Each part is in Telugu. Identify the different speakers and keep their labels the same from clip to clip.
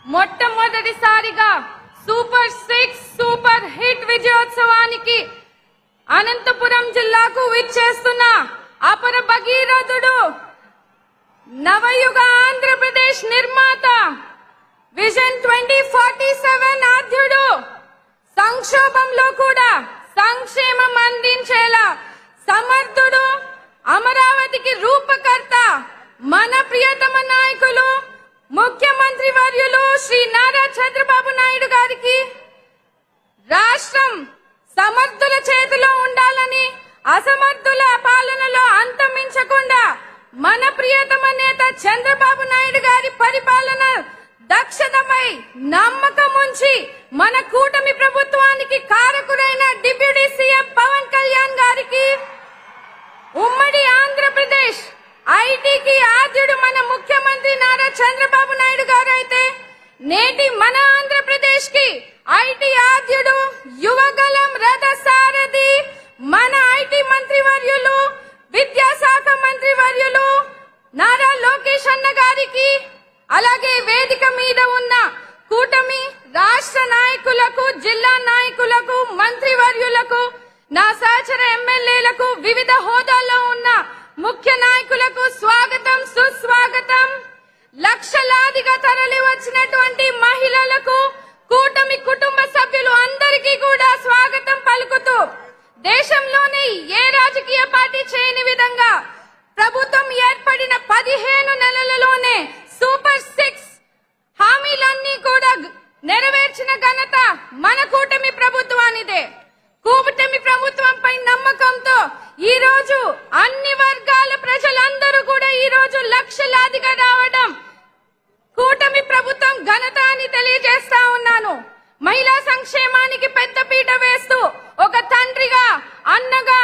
Speaker 1: మొట్టమొదటిసారిగా సూపర్ 6 సూపర్ హిట్ విజయోత్సవానికి అనంతపురం జిల్లాకు విచ్చేస్తున్న అపర భగీరథుడు నవయుగ ఆంధ్రప్రదేశ్ నిర్మాత విజన్ 2047 ఆద్యుడు సంక్షోభంలో కూడా సంక్షేమం అందించేలా సమర్థుడు అమరావతికి రూపకర్త మన ప్రియతమ నాయకులు ముఖ్యమంత్రి వర్యులు శ్రీ నారా చంద్రబాబు నాయుడు గారికి రాష్ట్రం సమర్థుల చేతిలో ఉండాలని అసమర్థుల పాలనలో అంతమించకుండా మన ప్రియతమ నేత చంద్రబాబు నాయుడు గారి పరిపాలన దక్షతపై నమ్మకం ఉంచి మన కూటమి ప్రభుత్వానికి కారకుడైన డిప్యూటీ సీఎం పవన్ కళ్యాణ్ గారికి ఉమ్మడి ఆంధ్రప్రదేశ్ ఐటీకి ఆద్యుడు మన ముఖ్యమంత్రి నారా చంద్రబాబు నాయుడు గారు అయితే నేటి మన ఆంధ్రప్రదేశ్ కి ఐటీ ఆద్యుడు యువగలం రథ సారథి మన ఐటీ మంత్రి వర్యులు విద్యాశాఖ మంత్రి వర్యులు నారా లోకేష్ అన్న గారికి అలాగే వేదిక మీద ఉన్న కూటమి రాష్ట్ర నాయకులకు జిల్లా నాయకులకు మంత్రి వర్యులకు నా సహచర ఎమ్మెల్యేలకు వివిధ హోదాల్లో ఉన్న ముఖ్య నాయకులకు స్వాగతం సుస్వాగతం. లక్షలాదిగా తరలి వచ్చినటువంటి మహిళలకు కూటమి కుటుంబ సభ్యులు అందరికీ కూడా స్వాగతం పలుకుతూ దేశంలోనే ఏ రాజకీయ పార్టీ చేయని విధంగా ప్రభుత్వం ఏర్పడిన 15 నెలలలోనే సూపర్ 6 హామీలన్నీ కూడా నెరవేర్చిన ఘనత మన కూటమి ప్రభుత్వానిదే. కూటమి ప్రభుత్వంపై నమ్మకంతో ఈ రోజు అన్ని వర్గాల ప్రజలందరూ కూడా ఈ రోజు లక్షలాదిగా రావడం కూటమి ప్రభుత్వం ఘనత అని తెలియజేస్తా ఉన్నాను. మహిళా సంక్షేమానికి పెద్దపీట వేస్తూ ఒక తండ్రిగా అన్నగా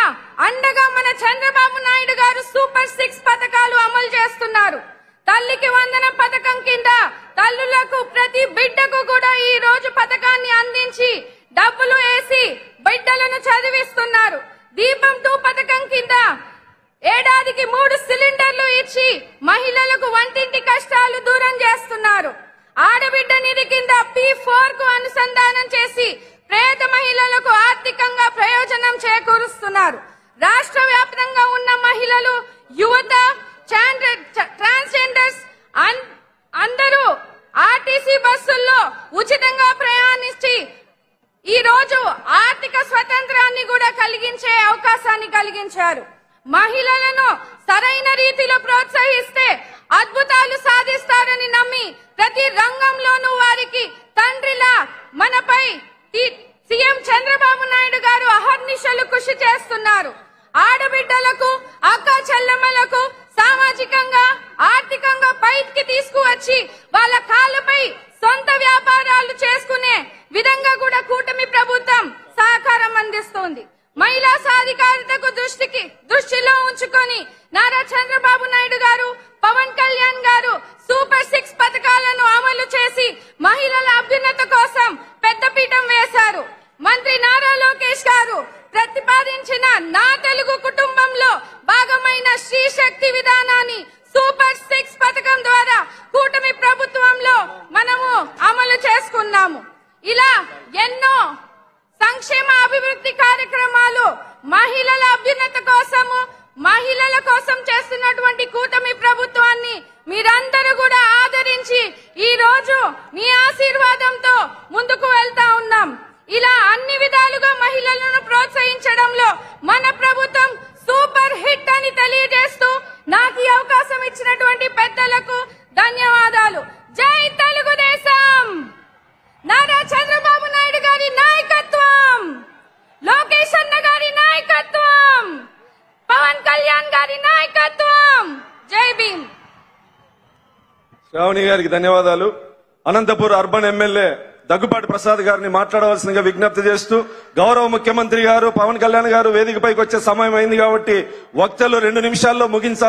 Speaker 1: అండగా మన చంద్రబాబు నాయుడు గారు సూపర్ 6 పథకాలు అమలు చేస్తున్నారు. తల్లికి వందనం పథకం కింద తల్లులకు ప్రతి బిడ్డకు కూడా ఈ రోజు పథకాన్ని అందించి డబ్బులు వేసి బిడ్డలను చదివిస్తున్నారు. దీపం 2 పథకం కింద ఏడాదికి 3 సిలిండర్లు ఇచ్చి మహిళలకు వంటింటి కష్టాలు దూరం చేస్తున్నారు. ఆడబిడ్డ నిధి కింద P4 కు అనుసంధానం చేసి పేద మహిళలకు ఆర్థికంగా ప్రయోజనం చేకూరుస్తున్నారు. రాష్ట్ర వ్యాప్తంగా ఉన్న మహిళలు యువత ట్రాన్స్జెండర్స్ అందరూ ఆర్టీసీ బస్సుల్లో ఉచితంగా ప్రయాణించి ఈ రోజు ఆర్థిక స్వతంత్రాన్ని కూడా కలిగించే అవకాశాన్ని కలిగించారు. మహిళలను సరైన రీతిలో ప్రోత్సహిస్తే అద్భుతాలు సాధిస్తారని నమ్మి ప్రతి రంగంలోనూ వారికి తండ్రిలా మనపై సీఎం చంద్రబాబు నాయుడు గారు అహర్నిశలు కృషి చేస్తున్నారు. ఆడబిడ్డలకు అక్క చెల్లెమ్మలకు సామాజికంగా ఆర్థికంగా పైకి తీసుకువచ్చి వాళ్ళ కాళ్ళపై సొంత వ్యాపారాలు చేసుకునే విధంగా కూడా కూటమి ప్రభుత్వం సహకారం అందిస్తోంది. మహిళా సాధికారతకు దృష్టిలో ఉంచుకొని నారా చంద్రబాబు నాయుడు గారు పవన్ కళ్యాణ్ గారు సూపర్ 6 పథకాలను అమలు చేసి మహిళల అభ్యున్నత కోసం పెద్దపీఠం వేశారు. మంత్రి నారా లోకేష్ గారు ప్రతిపాదించిన నా తెలుగు కుటుంబంలో భాగమైన శ్రీ శక్తి విధానాన్ని సూపర్ 6 పథకం ద్వారా కూటమి ప్రభుత్వంలో మనము అమలు చేసుకున్నాము. ఇలా ఎన్నో సంక్షేమ అభివృద్ధి కార్యక్రమాలు మహిళల అభ్యున్నత కోసము మహిళల కోసం చేస్తున్నటువంటి కూటమి ప్రభుత్వాన్ని మీరందరూ కూడా ఆదరించి ఈ రోజు మీ ఆశీర్వాదంతో ముందుకు వెళ్తా ఉన్నాం. ఇలా అన్ని విధాలుగా మహిళలను ప్రోత్సహించడంలో మన ప్రభుత్వం సూపర్ హిట్ అని తెలియజేస్తూ నాకు ఈ అవకాశం ఇచ్చినటువంటి పెద్దలకు ధన్యవాదాలు. జై తెలుగుదేశం. నారా చంద్రబాబు నాయుడు గారి నాయకత్వం, లోకేష్ అన్న గారి నాయకత్వం, పవన్ కళ్యాణ్ గారి నాయకత్వం. జై భీమ్.
Speaker 2: శ్రావణి గారికి ధన్యవాదాలు. అనంతపూర్ అర్బన్ ఎమ్మెల్యే దగ్గుపాటి ప్రసాద్ గారిని మాట్లాడవలసిందిగా విజ్ఞప్తి చేస్తూ గౌరవ ముఖ్యమంత్రి గారు పవన్ కళ్యాణ్ గారు వేదికపైకి వచ్చే సమయం అయింది కాబట్టి వక్తలు 2 నిమిషాల్లో ముగించాలి.